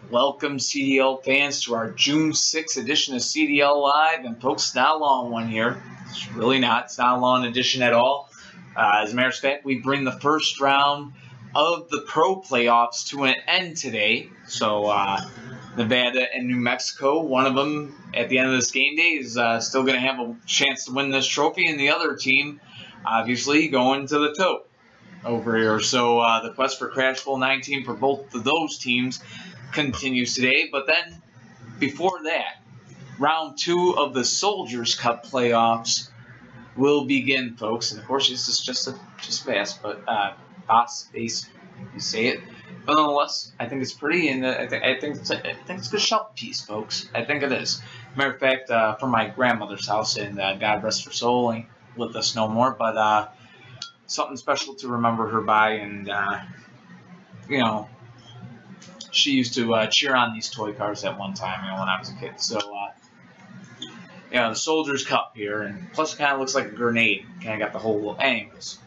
Welcome, CDL fans, to our June 6th edition of CDL Live. And folks, it's not a long one here. It's really not. It's not a long edition at all. As a matter of fact, we bring the first round of the pro playoffs to an end today. So Nevada and New Mexico, one of them at the end of this game day is still going to have a chance to win this trophy, and the other team, obviously, going to the toe over here. So the quest for Crash Bowl 19 for both of those teams continues today. But then, before that, round 2 of the Soldiers Cup playoffs will begin, folks. And of course, this is just fast, but base, you say it. But nonetheless, I think it's pretty, and I think it's a good shelf piece, folks. I think it is. Matter of fact, from my grandmother's house, and God rest her soul, ain't with us no more. But something special to remember her by, and you know, she used to cheer on these toy cars at one time, you know, when I was a kid. So, the Soldiers Cup here, and plus it kind of looks like a grenade. Kind of got the whole little angles.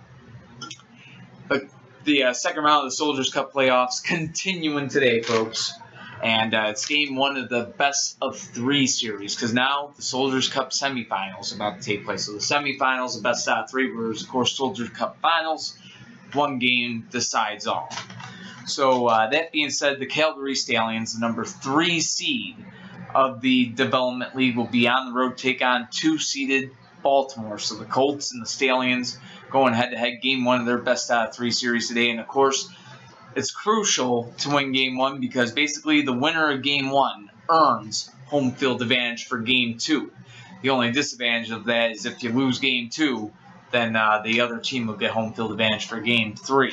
But the second round of the Soldiers Cup playoffs continuing today, folks. And it's game 1 of the best of 3 series, because now the Soldiers Cup semifinals are about to take place. So the semifinals, the best out of 3, whereas, of course, Soldiers Cup finals, one game decides all. So that being said, the Calgary Stallions, the number 3 seed of the Development League, will be on the road to take on 2-seeded Baltimore. So the Colts and the Stallions going head-to-head, game 1 of their best out of 3 series today. And, of course, it's crucial to win game 1 because basically the winner of game 1 earns home field advantage for game 2. The only disadvantage of that is if you lose game 2, then the other team will get home field advantage for game 3.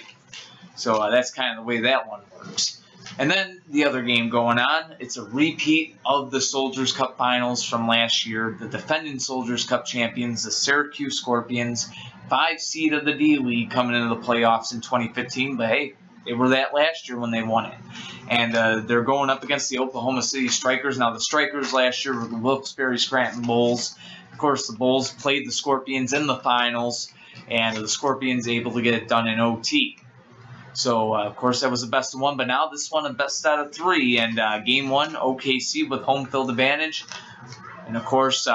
So that's kind of the way that one works. And then the other game going on, it's a repeat of the Soldiers Cup finals from last year. The defending Soldiers Cup champions, the Syracuse Scorpions, 5 seed of the D-League, coming into the playoffs in 2015. But hey, they were that last year when they won it. And they're going up against the Oklahoma City Strikers. Now, the Strikers last year were the Wilkes Barre Scranton Bulls. Of course, the Bulls played the Scorpions in the finals, and the Scorpions able to get it done in OT. So, of course, that was the best of 1, but now this one a best out of 3. And game 1, OKC with home field advantage. And, of course,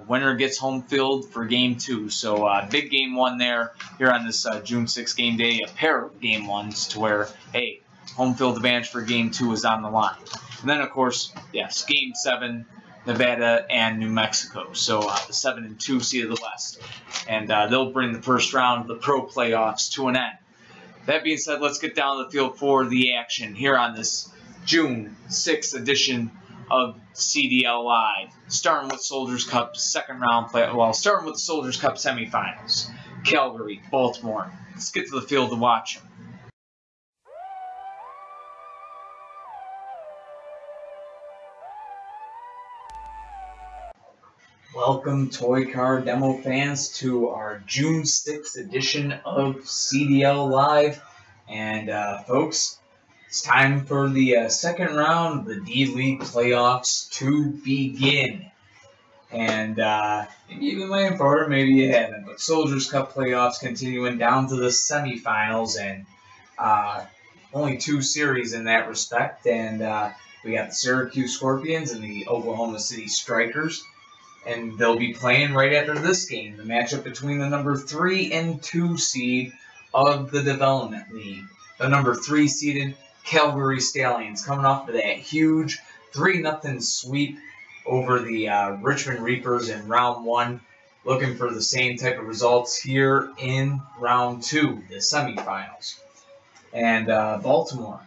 winner gets home field for game 2. So, big game 1 there here on this June 6th game day. A pair of game 1s to where, hey, home field advantage for game 2 is on the line. And then, of course, yes, game 7, Nevada and New Mexico. So, the 7 and 2 seed of the West. And they'll bring the first round of the pro playoffs to an end. That being said, let's get down to the field for the action here on this June 6th edition of CDL Live. Starting with Soldiers Cup second round play. Well, starting with the Soldiers Cup semifinals. Calgary, Baltimore. Let's get to the field to watch them. Welcome, toy car demo fans, to our June 6th edition of CDL Live. And, folks, it's time for the second round of the D-League playoffs to begin. And maybe you've been waiting for it, maybe you haven't. But Soldiers Cup playoffs continuing down to the semifinals, and only 2 series in that respect. And we got the Syracuse Scorpions and the Oklahoma City Strikers. And they'll be playing right after this game, the matchup between the number 3 and 2 seed of the Development League. The number 3 seeded Calgary Stallions coming off of that huge 3-0 sweep over the Richmond Reapers in round 1. Looking for the same type of results here in round 2, the semifinals. And Baltimore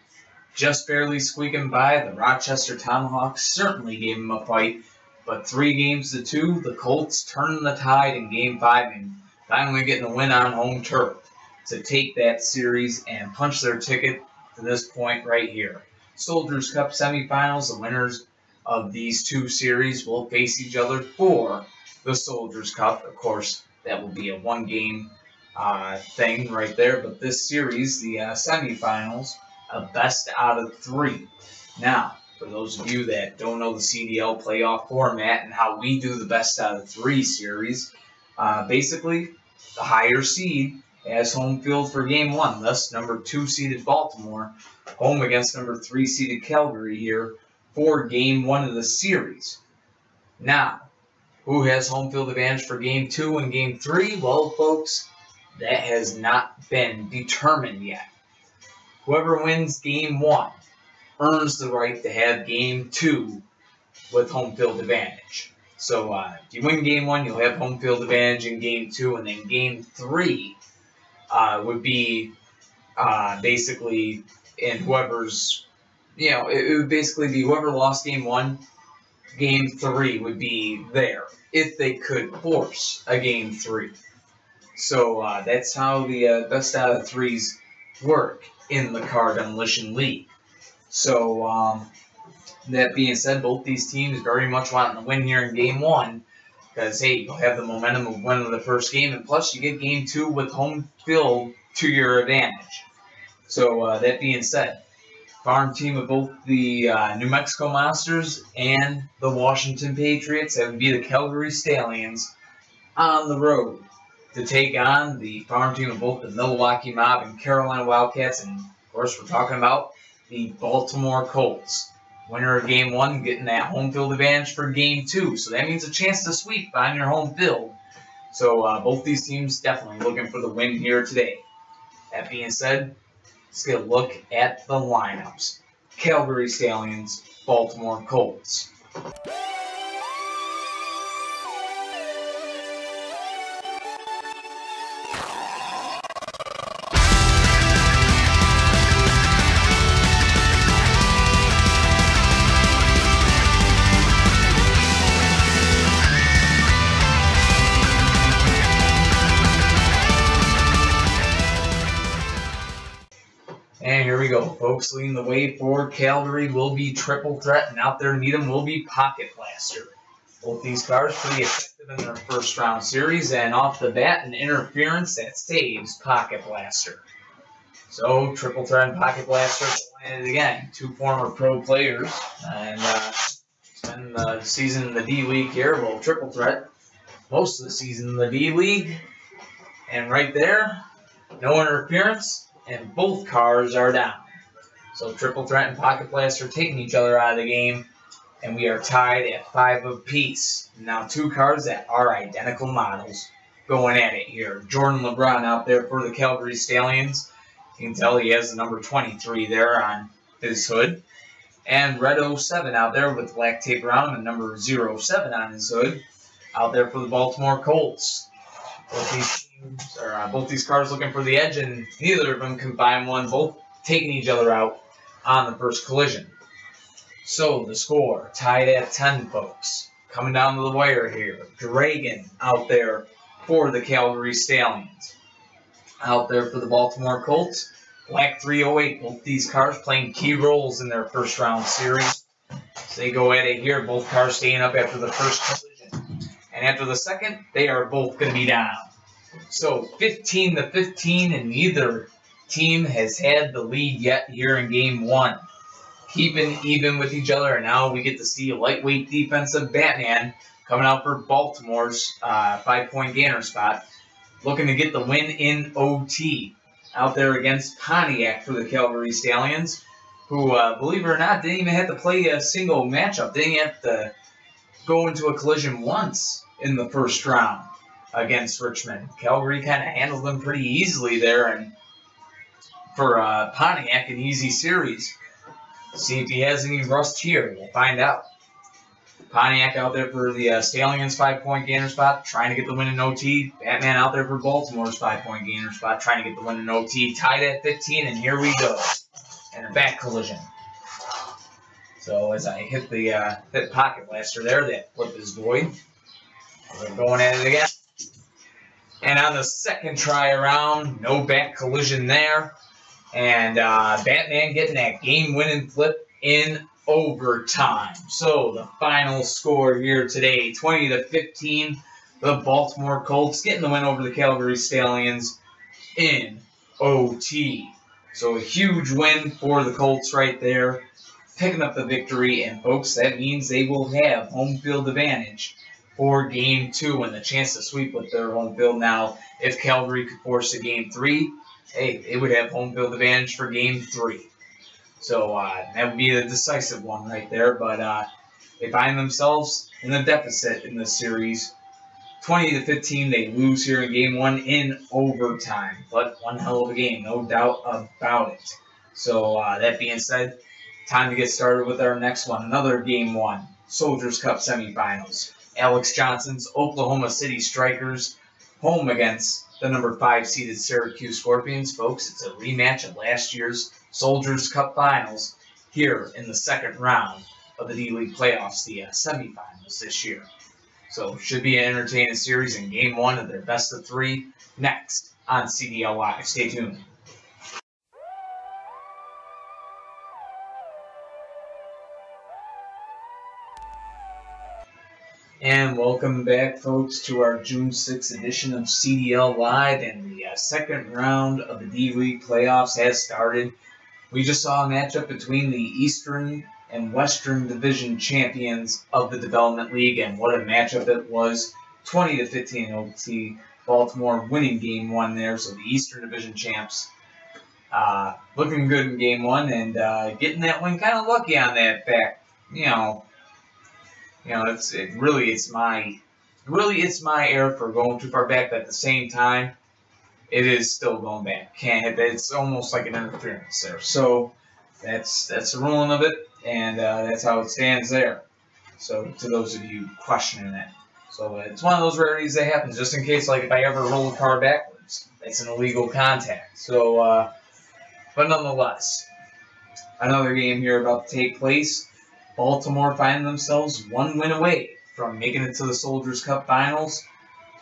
just barely squeaking by. The Rochester Tomahawks certainly gave them a fight. But 3 games to 2, the Colts turning the tide in Game 5 and finally getting a win on home turf to take that series and punch their ticket to this point right here. Soldiers Cup semifinals, the winners of these 2 series will face each other for the Soldiers Cup. Of course, that will be a 1-game thing right there. But this series, the semifinals, a best out of 3. Now, for those of you that don't know the CDL playoff format and how we do the best out of 3 series, basically the higher seed as home field for Game 1. Thus, number 2 seeded Baltimore home against number 3 seeded Calgary here for Game 1 of the series. Now, who has home field advantage for Game 2 and Game 3? Well, folks, that has not been determined yet. Whoever wins Game 1 earns the right to have Game 2 with home field advantage. So if you win Game 1, you'll have home field advantage in Game 2, and then Game 3 would be basically in whoever's, it would basically be whoever lost Game 1, Game 3 would be there if they could force a Game 3. So that's how the best out of threes work in the Car Demolition League. So that being said, both these teams very much wanting to win here in Game 1 because, hey, you'll have the momentum of winning the first game, and plus you get Game 2 with home field to your advantage. So that being said, farm team of both the New Mexico Monsters and the Washington Patriots, that would be the Calgary Stallions, on the road to take on the farm team of both the Milwaukee Mob and Carolina Wildcats, and of course we're talking about the Baltimore Colts. Winner of Game 1 getting that home field advantage for Game 2, so that means a chance to sweep on your home field. So both these teams definitely looking for the win here today. That being said, let's get a look at the lineups. Calgary Stallions, Baltimore Colts. And here we go, folks. Leading the way for Calgary will be Triple Threat, and out there Needham will be Pocket Blaster. Both these cars pretty effective in their first round series, and off the bat, an interference that saves Pocket Blaster. So Triple Threat and Pocket Blaster going at it again. Two former pro players, and spend the season in the D League here. Well, Triple Threat, most of the season in the D League, and right there, no interference. And both cars are down. So Triple Threat and Pocket Blaster taking each other out of the game. And we are tied at 5 apiece. Now 2 cars that are identical models going at it here. Jordan LeBron out there for the Calgary Stallions. You can tell he has the number 23 there on his hood. And Red 07 out there with black tape around him and number 07 on his hood. Out there for the Baltimore Colts. Both these cars looking for the edge, and neither of them can find one, both taking each other out on the first collision. So the score, tied at 10, folks. Coming down to the wire here. Dragon out there for the Calgary Stallions. Out there for the Baltimore Colts. Black 308, both these cars playing key roles in their first round series. So they go at it here, both cars staying up after the first collision. And after the second, they are both going to be down. So 15-15, and neither team has had the lead yet here in Game 1. Keeping even with each other, and now we get to see a lightweight defensive Batman coming out for Baltimore's 5-point gainer spot, looking to get the win in OT. Out there against Pontiac for the Calgary Stallions, who, believe it or not, didn't even have to play a single matchup. They didn't have to go into a collision once in the first round against Richmond. Calgary kind of handled them pretty easily there, and for Pontiac, an easy series. See if he has any rust here. We'll find out. Pontiac out there for the Stallions 5-point gainer spot, trying to get the win in OT. Batman out there for Baltimore's 5-point gainer spot, trying to get the win in OT. Tied at 15, and here we go. And a back collision. So as I hit the Pocket Blaster there, that flip is void. We're going at it again. And on the second try around, no back collision there. And Batman getting that game-winning flip in overtime. So the final score here today, 20-15. The Baltimore Colts getting the win over the Calgary Stallions in OT. So a huge win for the Colts right there, picking up the victory. And folks, that means they will have home field advantage for Game 2 and the chance to sweep with their home field. Now, if Calgary could force a Game 3, hey, they would have home field advantage for Game 3. So that would be the decisive one right there. But they find themselves in a deficit in this series. 20-15, they lose here in Game 1 in overtime. But one hell of a game, no doubt about it. So that being said, time to get started with our next one. Another Game 1, Soldiers Cup semifinals. Alex Johnson's Oklahoma City Strikers home against the number 5 seeded Syracuse Scorpions. Folks, it's a rematch of last year's Soldiers Cup finals here in the second round of the D-League playoffs, the semifinals this year. So should be an entertaining series in Game 1 of their best of 3 next on CDL Live. Stay tuned. And welcome back, folks, to our June 6th edition of CDL Live, and the second round of the D-League playoffs has started. We just saw a matchup between the Eastern and Western Division champions of the Development League, and what a matchup it was. 20-15 OT, Baltimore winning Game 1 there, so the Eastern Division champs looking good in Game 1 and getting that win, kind of lucky on that back, it's my error for going too far back, but at the same time, it is still going back. It's almost like an interference there. So that's the ruling of it, and that's how it stands there. So to those of you questioning it, so it's one of those rarities that happens. Just in case, like if I ever roll the car backwards, it's an illegal contact. So, but nonetheless, another game here about to take place. Baltimore finding themselves one win away from making it to the Soldiers Cup Finals.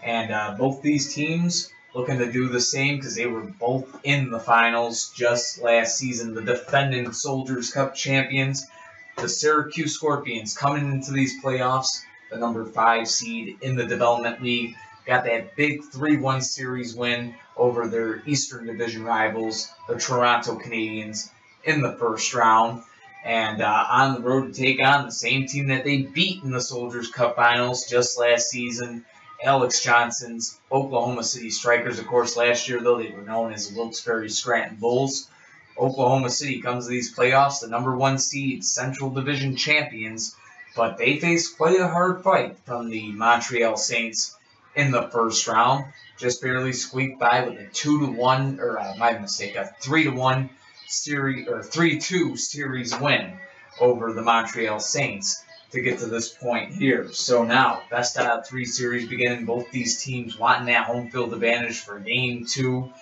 And both these teams looking to do the same because they were both in the finals just last season. The defending Soldiers Cup champions, the Syracuse Scorpions, coming into these playoffs, the number 5 seed in the Development League, got that big 3-1 series win over their Eastern Division rivals, the Toronto Canadiens, in the first round. And on the road to take on the same team that they beat in the Soldiers Cup Finals just last season, Alex Johnson's Oklahoma City Strikers. Of course, last year, though, they were known as the Wilkes Barre Scranton Bulls. Oklahoma City comes to these playoffs, the number 1 seed, Central Division champions, but they faced quite a hard fight from the Montreal Saints in the first round. Just barely squeaked by with a 2-1, or a 3-1 series, or 3-2 series win over the Montreal Saints to get to this point here. So now, best out of 3 series beginning. Both these teams wanting that home field advantage for Game 2.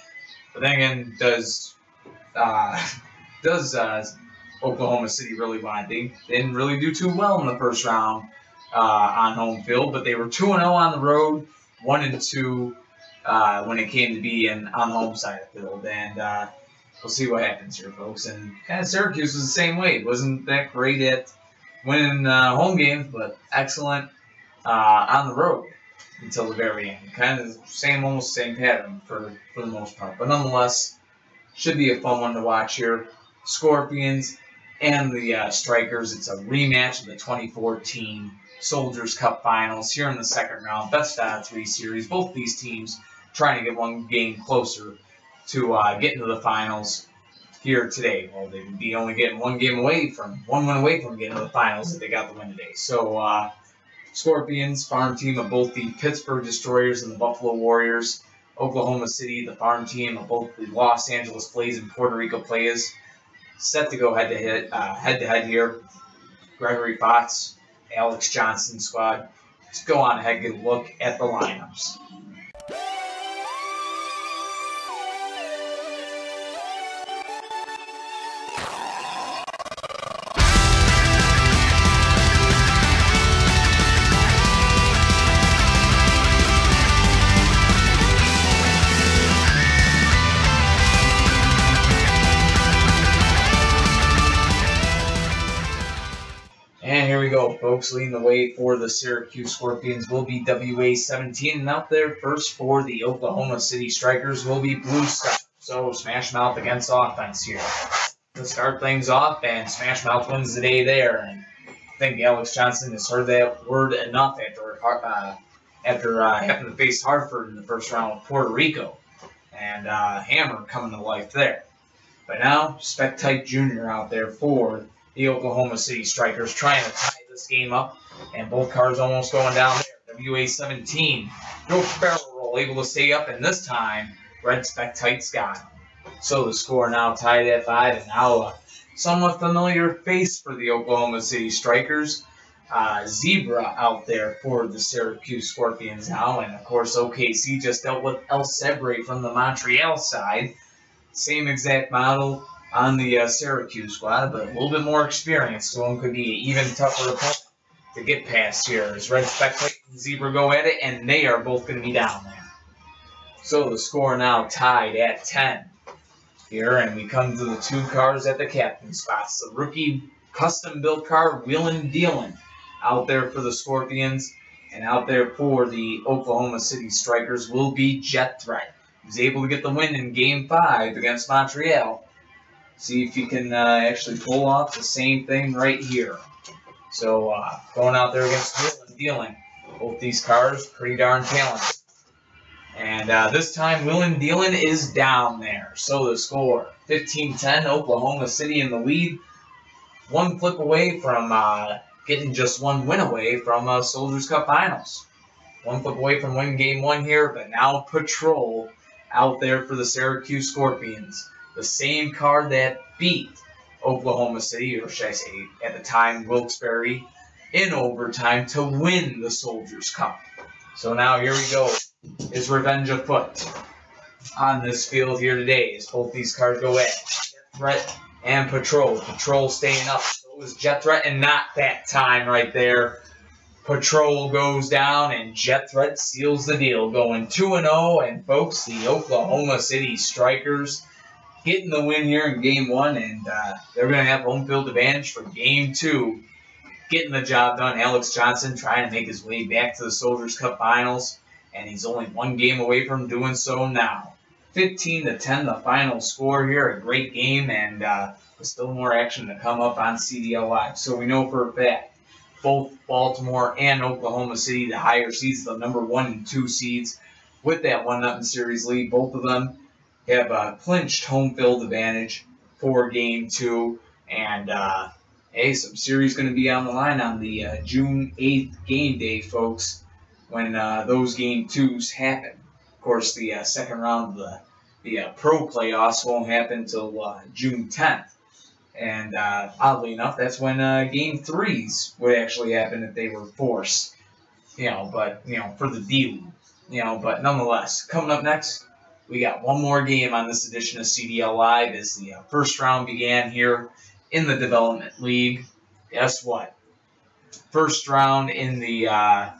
But then again, does Oklahoma City really want it? They didn't really do too well in the first round on home field, but they were 2-0 on the road, 1-2 when it came to being on the home side of the field. And we'll see what happens here, folks. And kind of Syracuse was the same way. It wasn't that great at winning home games, but excellent on the road until the very end. Kind of almost same pattern for the most part. But nonetheless, should be a fun one to watch here. Scorpions and the Strikers. It's a rematch of the 2014 Soldiers Cup Finals here in the second round. Best out of 3 series. Both these teams trying to get one game closer to getting to the finals here today. Well, they would be only getting one win away from getting to the finals if they got the win today. So, Scorpions, farm team of both the Pittsburgh Destroyers and the Buffalo Warriors. Oklahoma City, the farm team of both the Los Angeles Blaze and Puerto Rico Players. Set to go head-to-head here. Gregory Fox, Alex Johnson squad. Let's go on ahead and get a look at the lineups. And here we go, folks. Leading the way for the Syracuse Scorpions will be WA17. And out there first for the Oklahoma City Strikers will be Blue Star. So Smash Mouth against offense here. To start things off, and Smash Mouth wins the day there. And I think Alex Johnson has heard that word enough after having to face Hartford in the first round with Puerto Rico, and Hammer coming to life there. But now, Spectite Jr. out there for the Oklahoma City Strikers, trying to tie this game up, and both cars almost going down there. WA-17, no barrel roll, able to stay up, and this time, Red Spectite's got him. So the score now tied at 5, and now a somewhat familiar face for the Oklahoma City Strikers. Zebra out there for the Syracuse Scorpions now, and of course OKC just dealt with El Sebre from the Montreal side. Same exact model on the Syracuse squad, but a little bit more experience, so one could be an even tougher opponent to get past here as Red Spectite and Zebra go at it, and they are both going to be down there. So the score now tied at 10 here, and we come to the two cars at the captain spots. The rookie custom-built car, Wheelin' Dealin', out there for the Scorpions, and out there for the Oklahoma City Strikers will be Jet Threat. He was able to get the win in Game 5 against Montreal. See if he can actually pull off the same thing right here. So going out there against Wheelin' Dealin', both these cars pretty darn talented. And this time, Wheelin' Dealin' is down there. So the score, 15-10, Oklahoma City in the lead. One flip away from getting just one win away from Soldiers Cup Finals. One flip away from winning Game 1 here, but now Patrol out there for the Syracuse Scorpions. The same car that beat Oklahoma City, or should I say, at the time, Wilkes Barre, in overtime to win the Soldiers Cup. So now here we go. Is revenge afoot on this field here today as both these cars go at Jet Threat and Patrol. Patrol staying up. So is Jet Threat, and not that time right there. Patrol goes down, and Jet Threat seals the deal, going 2-0. And folks, the Oklahoma City Strikers getting the win here in Game 1, and they're going to have home field advantage for Game 2. Getting the job done. Alex Johnson trying to make his way back to the Soldiers Cup Finals, and he's only one game away from doing so now. 15-10, the final score here. A great game, and with still more action to come up on CDL Live. So we know for a fact, both Baltimore and Oklahoma City, the higher seeds, the number 1 and 2 seeds, with that 1-0 series lead, both of them have clinched home field advantage for Game 2. And, hey, some series going to be on the line on the June 8th game day, folks, when those Game 2s happen. Of course, the second round of the pro playoffs won't happen until June 10th. And oddly enough, that's when Game 3s would actually happen if they were forced. But, for the D League. But nonetheless, coming up next, we got one more game on this edition of CDL Live as the first round began here in the Development League. Guess what? First round in the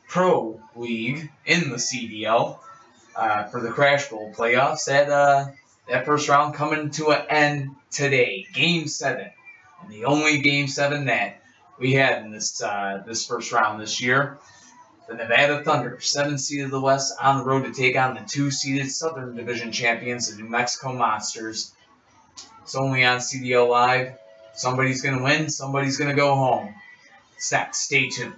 Pro League in the CDL for the Crash Bowl playoffs. That first round coming to an end today. Game 7. And the only Game 7 that we had in this first round this year. The Nevada Thunder, 7th seed of the West, on the road to take on the 2-seeded Southern Division champions, the New Mexico Monsters. It's only on CDL Live. Somebody's going to win. Somebody's going to go home. Stay tuned.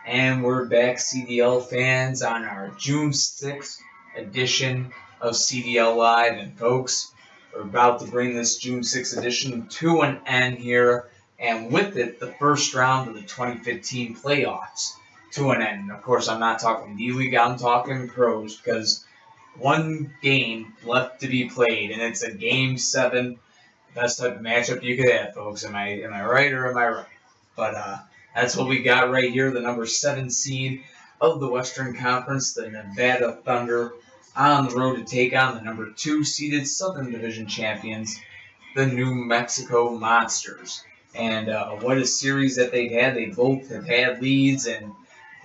And we're back, CDL fans, on our June 6th edition of CDL Live. And folks, we're about to bring this June 6th edition to an end here. And with it, the first round of the 2015 playoffs to an end. Of course, I'm not talking D-League, I'm talking pros, because one game left to be played, and it's a Game 7. Best type of matchup you could have, folks. Am I right or am I right? But that's what we got right here, the number 7 seed of the Western Conference, the Nevada Thunder, on the road to take on the number 2-seeded Southern Division champions, the New Mexico Monsters. And what a series that they've had. They both have had leads and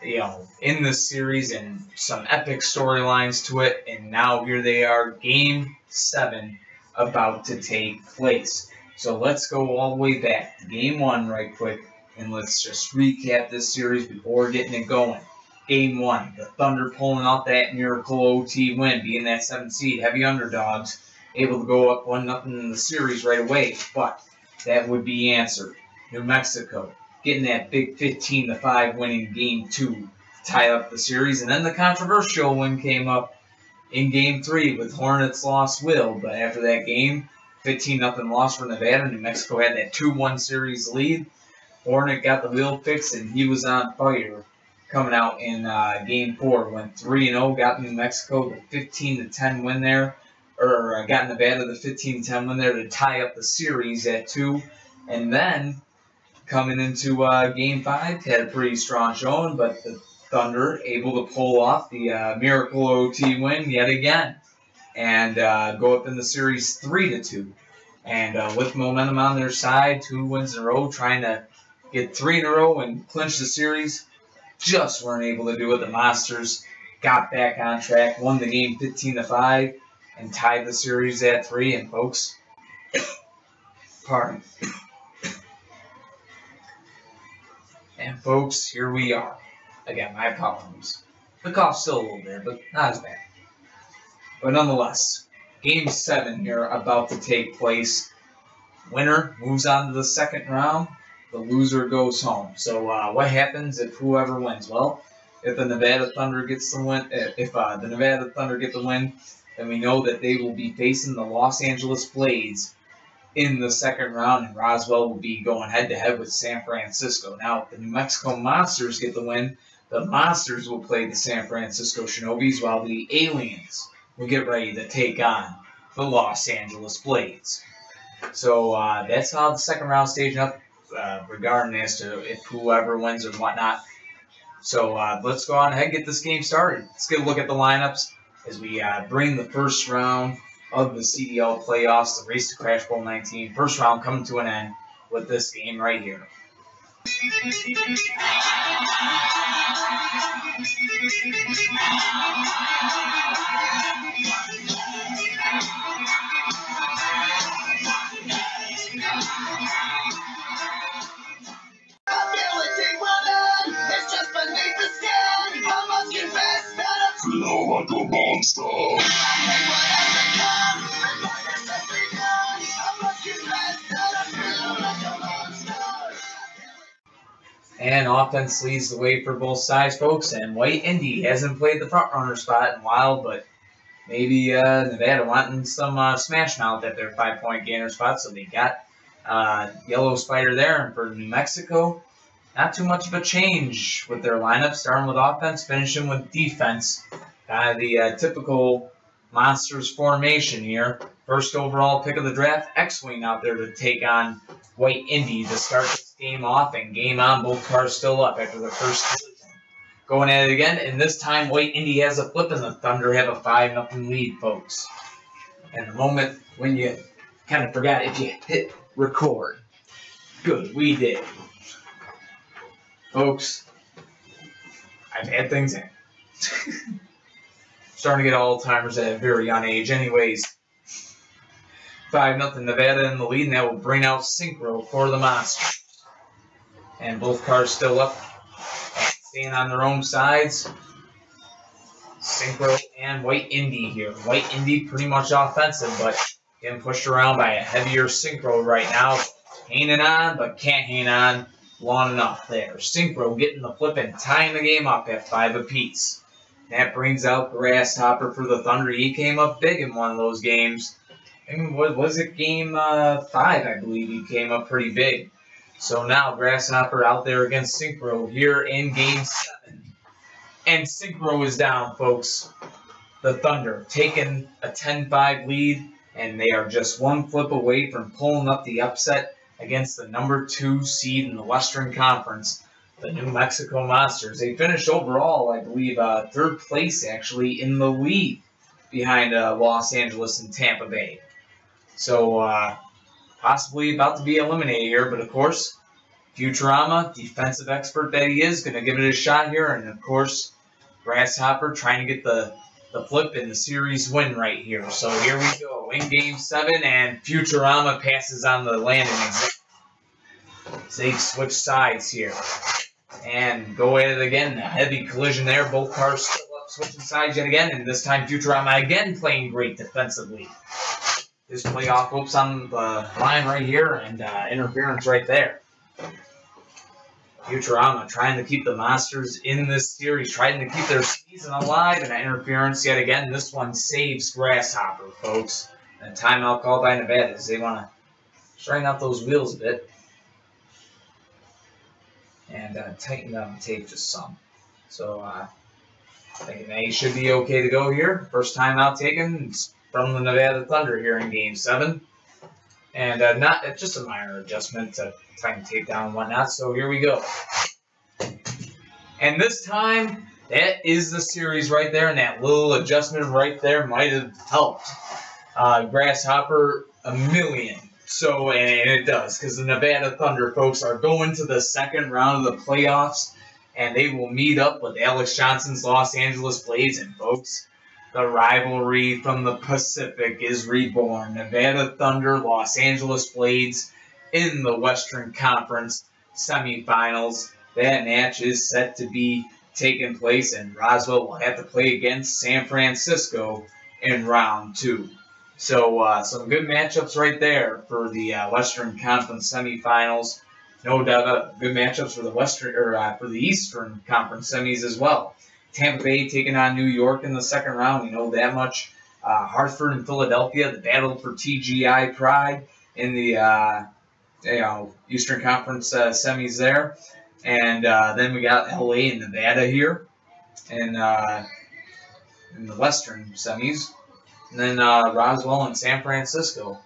in this series, and some epic storylines to it. And now here they are, Game 7 about to take place. So let's go all the way back to Game 1 right quick, and let's just recap this series before getting it going. Game 1, the Thunder pulling off that miracle OT win, being that 7th seed, heavy underdogs, able to go up 1-0 in the series right away, but that would be answered. New Mexico getting that big 15-5 win in Game 2 to tie up the series, and then the controversial win came up in Game 3 with Hornets lost Will, but after that game, 15-0 loss for Nevada. New Mexico had that 2-1 series lead. Hornet got the wheel fixed, and he was on fire coming out in Game 4. Went 3-0, got New Mexico the 15-10 win there, or got Nevada the 15-10 win there to tie up the series at 2. And then, coming into Game 5, had a pretty strong showing, but the Thunder able to pull off the miracle OT win yet again and go up in the series 3-2. And with momentum on their side, 2 wins in a row, trying to get 3 in a row and clinch the series, just weren't able to do it. The Monsters got back on track, won the game 15-5, and tied the series at 3. And folks, pardon. And folks, here we are. Again, my apologies. The cough's still a little bit, but not as bad. But nonetheless, Game 7 here about to take place. Winner moves on to the second round. The loser goes home. So what happens if whoever wins? Well, if the Nevada Thunder gets the win, if the Nevada Thunder get the win, then we know that they will be facing the Los Angeles Blades in the second round, and Roswell will be going head-to-head with San Francisco. Now, if the New Mexico Monsters get the win, the Monsters will play the San Francisco Shinobis, while the Aliens will get ready to take on the Los Angeles Blades. So that's how the second round staging up, regarding as to if whoever wins or whatnot. So let's go on ahead and get this game started. Let's get a look at the lineups as we bring the first round of the CDL playoffs, the race to Crash Bowl 19. First round coming to an end with this game right here. Feel like a monster. And offense leads the way for both sides, folks. And White Indy hasn't played the front runner spot in a while, but maybe Nevada wanting some smash mouth at their 5-point gainer spot, so they got Yellow Spider there. And for New Mexico, not too much of a change with their lineup, starting with offense, finishing with defense. The typical Monsters formation here. First overall pick of the draft, X-Wing out there to take on White Indy to start this game off, and game on. Both cars still up after the first collision. Going at it again, and this time White Indy has a flip, and the Thunder have a 5-0 lead, folks. And the moment when you kind of forgot if you hit record. Good, we did. Folks, I've had things in. Starting to get Alzheimer's at a very young age. Anyways, 5-0 Nevada in the lead, and that will bring out Synchro for the Monsters. And both cars still up, staying on their own sides. Synchro and White Indy here. White Indy pretty much offensive, but getting pushed around by a heavier Synchro right now. Hanging on, but can't hang on long enough there. Synchro getting the flip and tying the game up at 5 apiece. That brings out Grasshopper for the Thunder. He came up big in one of those games. And what was it, game 5, I believe he came up pretty big. So now Grasshopper out there against Synchro here in game 7. And Synchro is down, folks. The Thunder taking a 10-5 lead, and they are just one flip away from pulling up the upset against the number 2 seed in the Western Conference, the New Mexico Monsters. They finished overall, I believe, 3rd place, actually, in the league behind Los Angeles and Tampa Bay. So, possibly about to be eliminated here, but of course, Futurama, defensive expert that he is, going to give it a shot here, and of course, Grasshopper trying to get the flip and the series win right here. So here we go, in game 7, and Futurama passes on the landing exam. So they switch sides here and go at it again. A heavy collision there. Both cars still up, switching sides yet again, and this time Futurama again playing great defensively. his playoff hopes on the line right here, and interference right there. Futurama trying to keep the Monsters in this series, trying to keep their season alive, and interference yet again. This one saves Grasshopper, folks. And a timeout called by Nevada as they want to straighten out those wheels a bit and tighten down the tape just some. So thinking they should be okay to go here. First timeout taken from the Nevada Thunder here in Game 7. And not just a minor adjustment to tighten tape down and whatnot. So here we go. And this time, that is the series right there. And that little adjustment right there might have helped Grasshopper a million. So, and it does, because the Nevada Thunder folks are going to the second round of the playoffs. And they will meet up with Alex Johnson's Los Angeles Blades. And folks, the rivalry from the Pacific is reborn. Nevada Thunder, Los Angeles Blades in the Western Conference semifinals. That match is set to be taking place, and Roswell will have to play against San Francisco in round 2. So some good matchups right there for the Western Conference semifinals. No doubt, good matchups for the for the Eastern Conference semis as well. Tampa Bay taking on New York in the second round. We know that much. Hartford and Philadelphia, the battle for TGI pride in the Eastern Conference semis there. And then we got LA and Nevada here in the Western semis. And then Roswell and San Francisco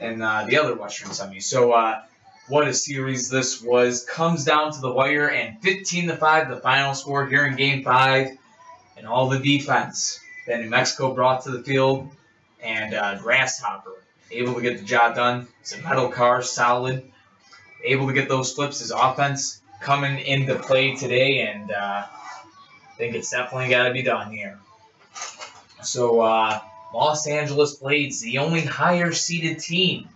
in the other Western semis. So what a series this was. Comes down to the wire, and 15-5 the final score here in Game 5. And all the defense that New Mexico brought to the field. And Grasshopper able to get the job done. It's a metal car, solid. Able to get those flips. His offense coming into play today, and I think it's definitely got to be done here. So Los Angeles Blades, the only higher-seeded team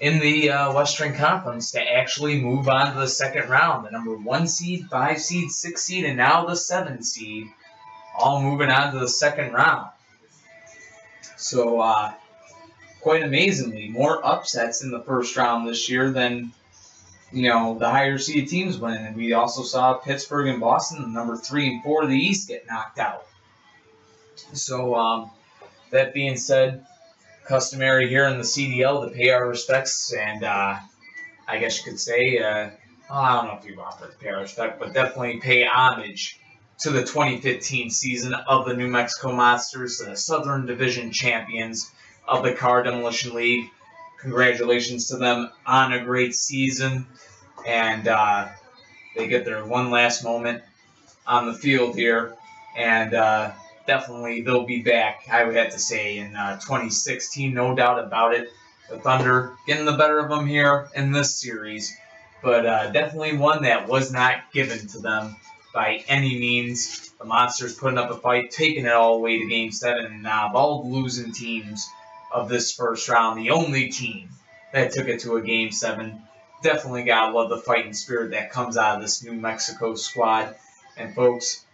in the Western Conference to actually move on to the second round. The number 1 seed, 5 seed, 6 seed, and now the 7 seed, all moving on to the second round. So quite amazingly, more upsets in the first round this year than the higher seed teams winning. And we also saw Pittsburgh and Boston, the number 3 and 4 of the East, get knocked out. So that being said, customary here in the CDL to pay our respects, and I guess you could say, I don't know if you offer to pay our respect, but definitely pay homage to the 2015 season of the New Mexico Monsters, the Southern Division champions of the Car Demolition League. Congratulations to them on a great season, and they get their one last moment on the field here, and definitely they'll be back, I would have to say, in 2016, no doubt about it. The Thunder getting the better of them here in this series, but definitely one that was not given to them by any means. The Monsters putting up a fight, taking it all the way to Game 7, and of all the losing teams of this first round, the only team that took it to a Game 7. Definitely gotta love the fighting spirit that comes out of this New Mexico squad. And folks,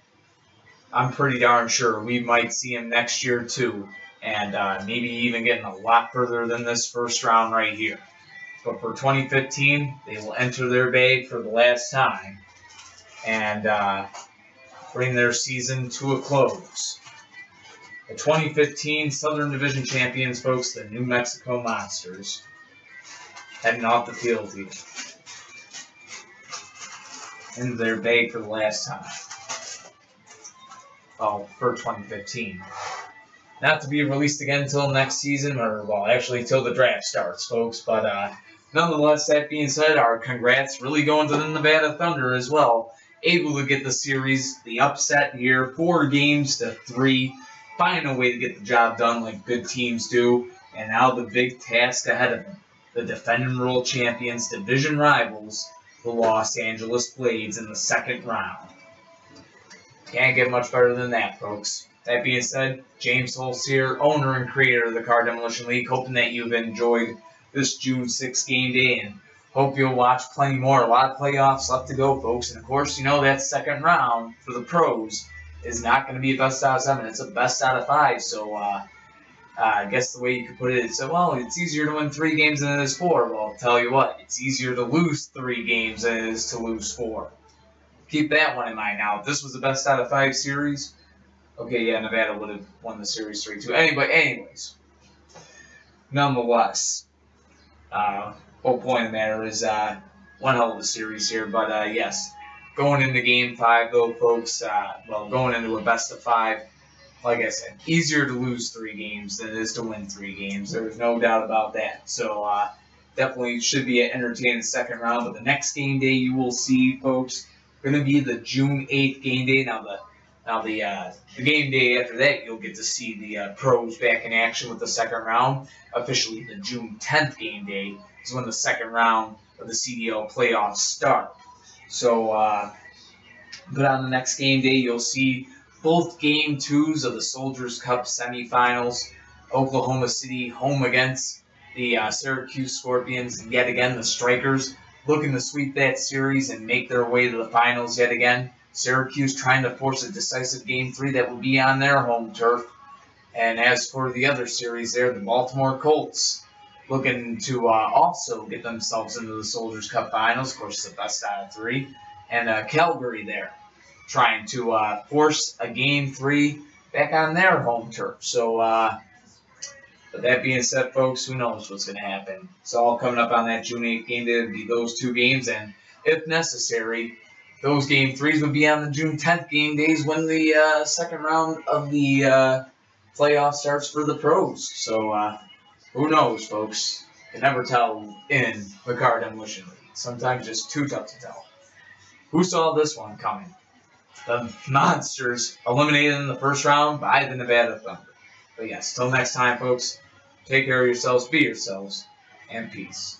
I'm pretty darn sure we might see him next year too, and maybe even getting a lot further than this first round right here. But for 2015, they will enter their bag for the last time and bring their season to a close. The 2015 Southern Division champions, folks, the New Mexico Monsters, heading off the field here into their bag for the last time. Well, for 2015. Not to be released again until next season, or, well, actually till the draft starts, folks. But nonetheless, that being said, our congrats really going to the Nevada Thunder as well. Able to get the series, the upset here, 4 games to 3. Find a way to get the job done like good teams do. And now the big task ahead of them. The defending world champions, division rivals, the Los Angeles Blades in the second round. Can't get much better than that, folks. That being said, James Holtz here, owner and creator of the Car Demolition League, hoping that you've enjoyed this June 6 game day, and hope you'll watch plenty more. A lot of playoffs left to go, folks. And of course, that second round for the pros is not going to be a best out of 7. It's a best out of 5. So I guess the way you could put it is, well, it's easier to win 3 games than it is 4. Well, I'll tell you what, it's easier to lose 3 games than it is to lose 4. Keep that one in mind. Now, if this was the best out of 5 series, okay, yeah, Nevada would have won the series 3-2. Anyways, nonetheless, whole point of the matter is one hell of a series here. But, yes, going into Game 5, though, folks, going into a best of 5, like I said, easier to lose 3 games than it is to win 3 games. There's no doubt about that. So definitely should be an entertaining second round. But the next game day you will see, folks, going to be the June 8th game day. Now the game day after that, you'll get to see the pros back in action with the second round. Officially, the June 10th game day is when the second round of the CDL playoffs start. So, but on the next game day, you'll see both Game 2s of the Soldiers Cup semifinals. Oklahoma City home against the Syracuse Scorpions. Yet again, the Strikers looking to sweep that series and make their way to the finals yet again. Syracuse trying to force a decisive Game 3 that will be on their home turf. And as for the other series there, the Baltimore Colts looking to also get themselves into the Soldiers Cup finals. Of course, the best out of 3. And Calgary there, trying to force a Game 3 back on their home turf. So, with that being said, folks, who knows what's going to happen. It's all coming up on that June 8th game day. It'll be those 2 games, and if necessary, those Game 3s would be on the June 10th game days when the second round of the playoff starts for the pros. So, who knows, folks? You can never tell in the Card Demolition League. Sometimes just too tough to tell. Who saw this one coming? The Monsters eliminated in the first round by the Nevada Thunder. But yes, till next time, folks, take care of yourselves, be yourselves, and peace.